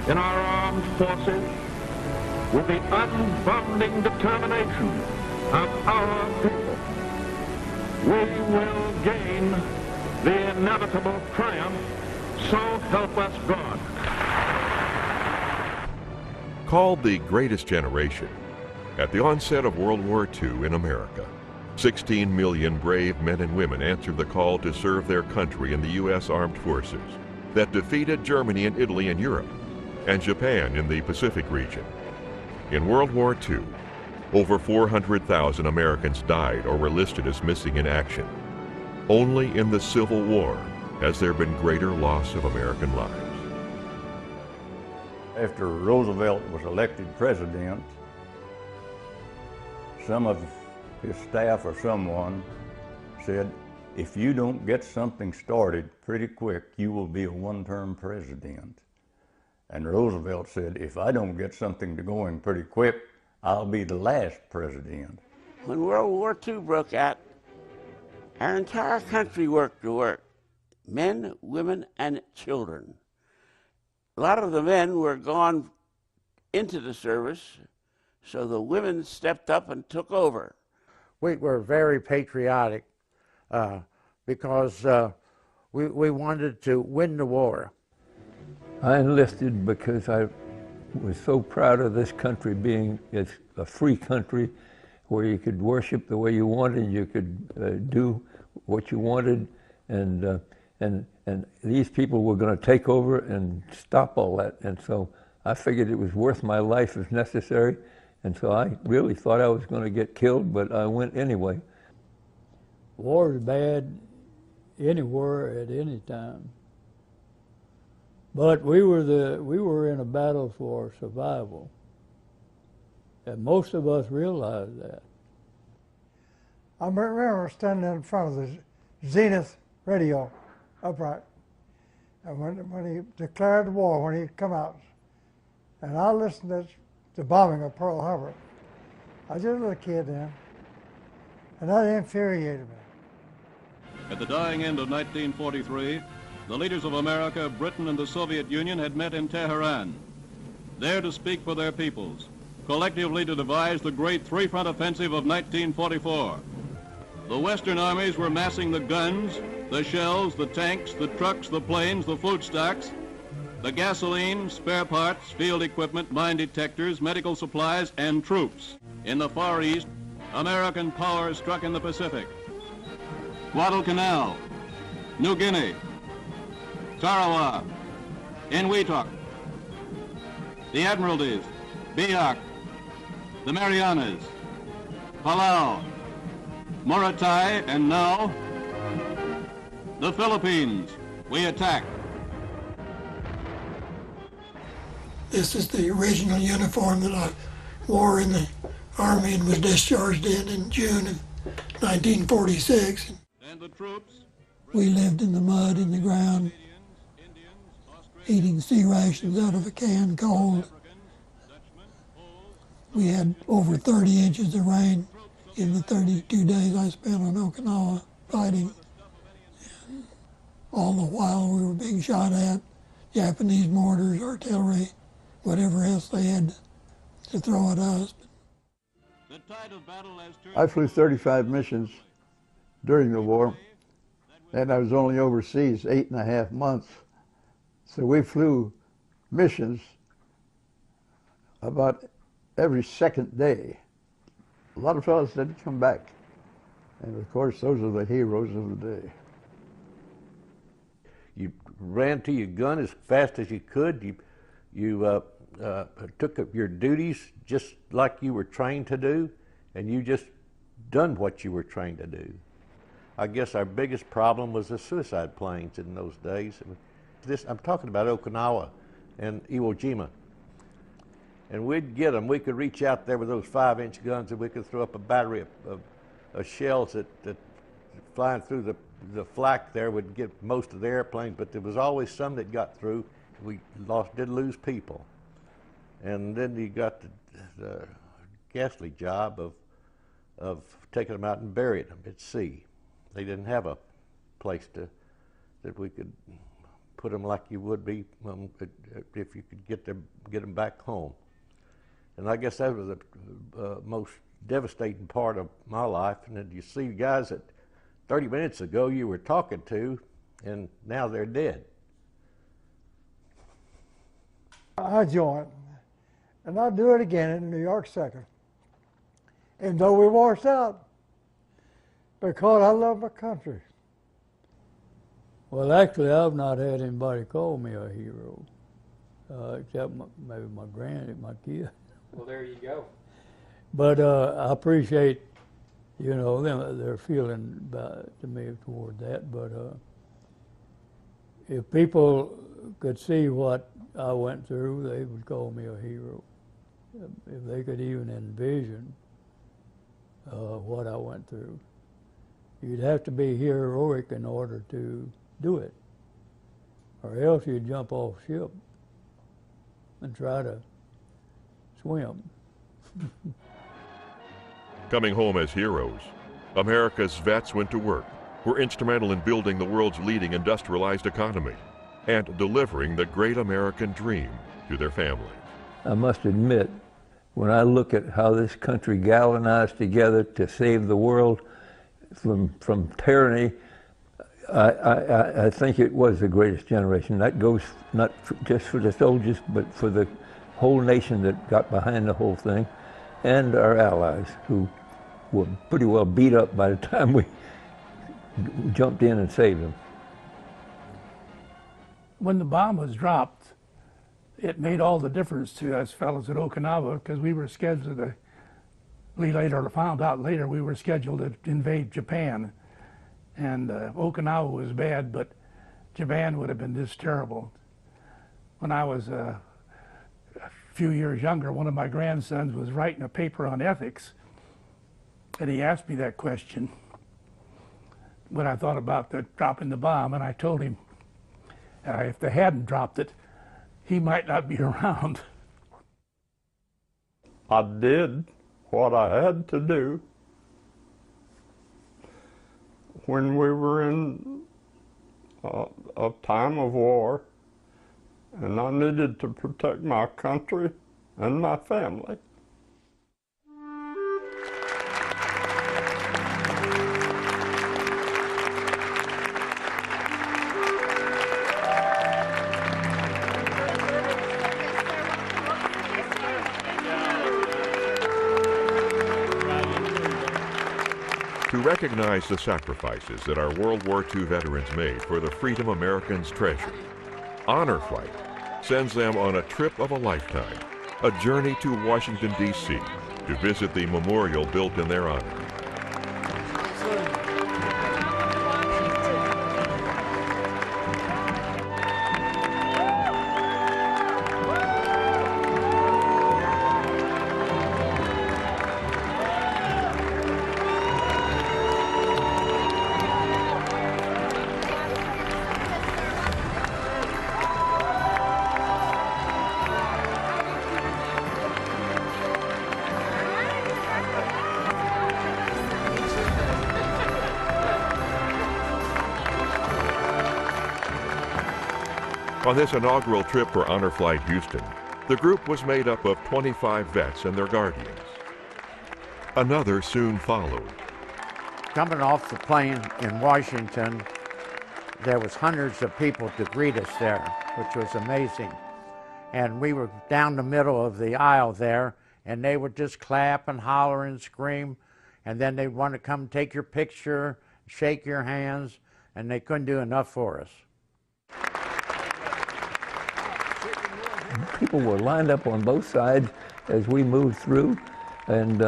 in our armed forces with the unbounding determination of our people, we will gain the inevitable triumph, so help us God. Called the greatest generation, at the onset of World War II in America, 16 million brave men and women answered the call to serve their country in the U.S. Armed Forces that defeated Germany and Italy in Europe and Japan in the Pacific region. In World War II, over 400,000 Americans died or were listed as missing in action. Only in the Civil War has there been greater loss of American lives. After Roosevelt was elected president, some of his staff or someone said, if you don't get something started pretty quick, you will be a one-term president. And Roosevelt said, if I don't get something going pretty quick, I'll be the last president. When World War II broke out, our entire country worked to work, men, women, and children. A lot of the men were gone into the service, so the women stepped up and took over. We were very patriotic because we wanted to win the war. I enlisted because I was so proud of this country being a free country where you could worship the way you wanted, you could do what you wanted, and these people were going to take over and stop all that. And so I figured it was worth my life if necessary. And so I really thought I was going to get killed, but I went anyway. War is bad anywhere at any time. But we were in a battle for survival. And most of us realized that. I remember standing in front of the Zenith radio upright. And when he declared the war, when he come out, and I listened to the bombing of Pearl Harbor. I was just a little kid then, and that infuriated me. At the dying end of 1943, the leaders of America, Britain, and the Soviet Union had met in Tehran, there to speak for their peoples, collectively to devise the great three-front offensive of 1944. The Western armies were massing the guns, the shells, the tanks, the trucks, the planes, the float stocks, the gasoline, spare parts, field equipment, mine detectors, medical supplies, and troops. In the Far East, American power struck in the Pacific. Guadalcanal, New Guinea, Tarawa, Inwituck, the Admiralties, Biak, the Marianas, Palau, Morotai, and now the Philippines. We attacked. This is the original uniform that I wore in the Army and was discharged in June of 1946. And the troops? We lived in the mud, in the ground, eating sea rations out of a can cold. We had over 30 inches of rain in the 32 days I spent on Okinawa fighting. And all the while we were being shot at, Japanese mortars, artillery, whatever else they had to throw at us. I flew 35 missions during the war, and I was only overseas 8.5 months. So we flew missions about every second day. A lot of fellows didn't come back. And of course, those are the heroes of the day. You ran to your gun as fast as you could. You took up your duties just like you were trained to do, and you just done what you were trained to do. I guess our biggest problem was the suicide planes in those days. I'm talking about Okinawa and Iwo Jima. And we'd get them. We could reach out there with those 5-inch guns, and we could throw up a battery of shells that flying through the flak there would get most of the airplanes, but there was always some that got through. We did lose people. And then you got the ghastly job of taking them out and burying them at sea. They didn't have a place that we could put them like you would be if you could get them back home. And I guess that was the most devastating part of my life. And then you see guys that 30 minutes ago you were talking to, and now they're dead. I joined, and I'll do it again in New York 2nd. And though we washed out, because I love my country. Well, actually, I've not had anybody call me a hero, except maybe my kid. Well, there you go. But I appreciate, you know, their feeling to me toward that. But if people could see what I went through, they would call me a hero. If they could even envision what I went through. You'd have to be heroic in order to do it, or else you'd jump off ship and try to swim. Coming home as heroes, America's vets went to work, were instrumental in building the world's leading industrialized economy, and delivering the great American dream to their families. I must admit, when I look at how this country galvanized together to save the world from tyranny, I think it was the greatest generation. That goes not just for the soldiers, but for the whole nation that got behind the whole thing, and our allies, who were pretty well beat up by the time we jumped in and saved them. When the bomb was dropped, it made all the difference to us fellows at Okinawa, because we were scheduled to, we later found out later, we were scheduled to invade Japan. And Okinawa was bad, but Japan would have been just terrible. When I was a few years younger, one of my grandsons was writing a paper on ethics, and he asked me that question when I thought about dropping the bomb, and I told him if they hadn't dropped it, he might not be around. I did what I had to do when we were in a time of war, and I needed to protect my country and my family. To recognize the sacrifices that our World War II veterans made for the freedom Americans treasure, Honor Flight sends them on a trip of a lifetime, a journey to Washington, D.C. to visit the memorial built in their honor. On this inaugural trip for Honor Flight Houston, the group was made up of 25 vets and their guardians. Another soon followed. Coming off the plane in Washington, there was hundreds of people to greet us there, which was amazing. And we were down the middle of the aisle there, and they would just clap and holler and scream, and then they'd want to come take your picture, shake your hands, and they couldn't do enough for us. People were lined up on both sides as we moved through, and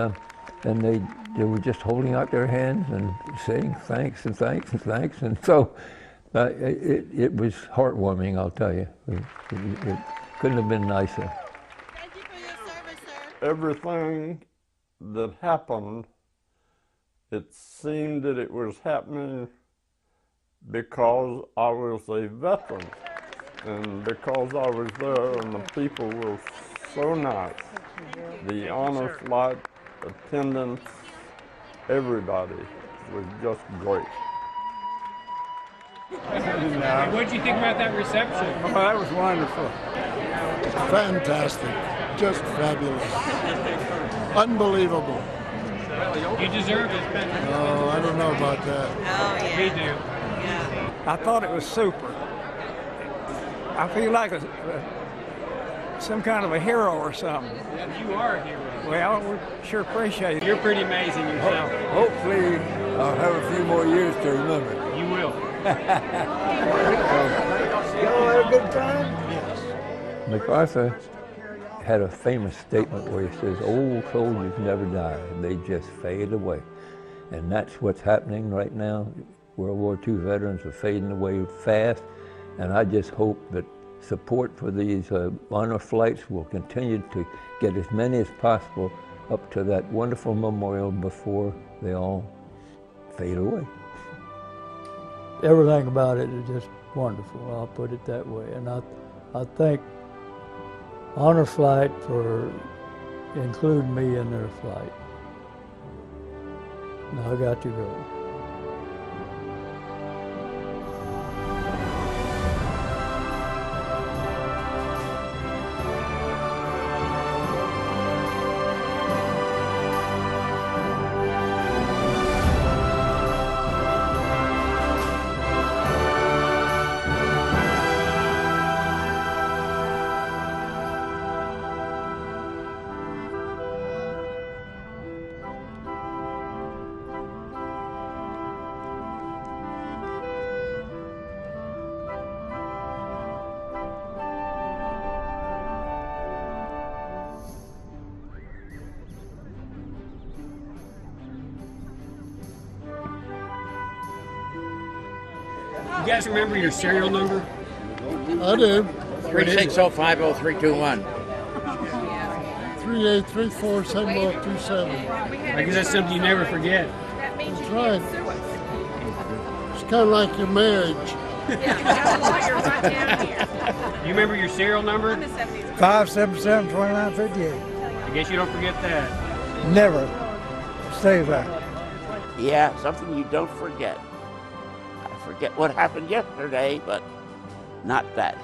they were just holding out their hands and saying thanks and thanks and thanks, and so it was heartwarming, I'll tell you. It couldn't have been nicer. Thank you for your service, sir. Everything that happened, it seemed that it was happening because I was a veteran. And because I was there and the people were so nice, the Honor Flight attendants, everybody was just great. What did you think about that reception? Oh, that was wonderful. Fantastic. Just fabulous. Unbelievable. You deserve it. Oh, I don't know about that. Oh, yeah. We do. Yeah. I thought it was super. I feel like some kind of a hero or something. You are a hero. Well, we sure appreciate it. You're pretty amazing yourself. Hopefully, I'll have a few more years to remember it. You will. Y'all have a good time? Yes. MacArthur had a famous statement where he says, old soldiers never die, they just fade away. And that's what's happening right now. World War II veterans are fading away fast, and I just hope that support for these honor flights will continue to get as many as possible up to that wonderful memorial before they all fade away. Everything about it is just wonderful, I'll put it that way. And I thank Honor Flight for including me in their flight. Now I got to go. You guys remember your serial number? I do. 360-50321. 3834-7027. I guess that's something you never forget. That's right. It's kind of like your marriage. You remember your serial number? 577-2958. I guess you don't forget that. Never stays there. Yeah, something you don't forget. I forget what happened yesterday, but not that.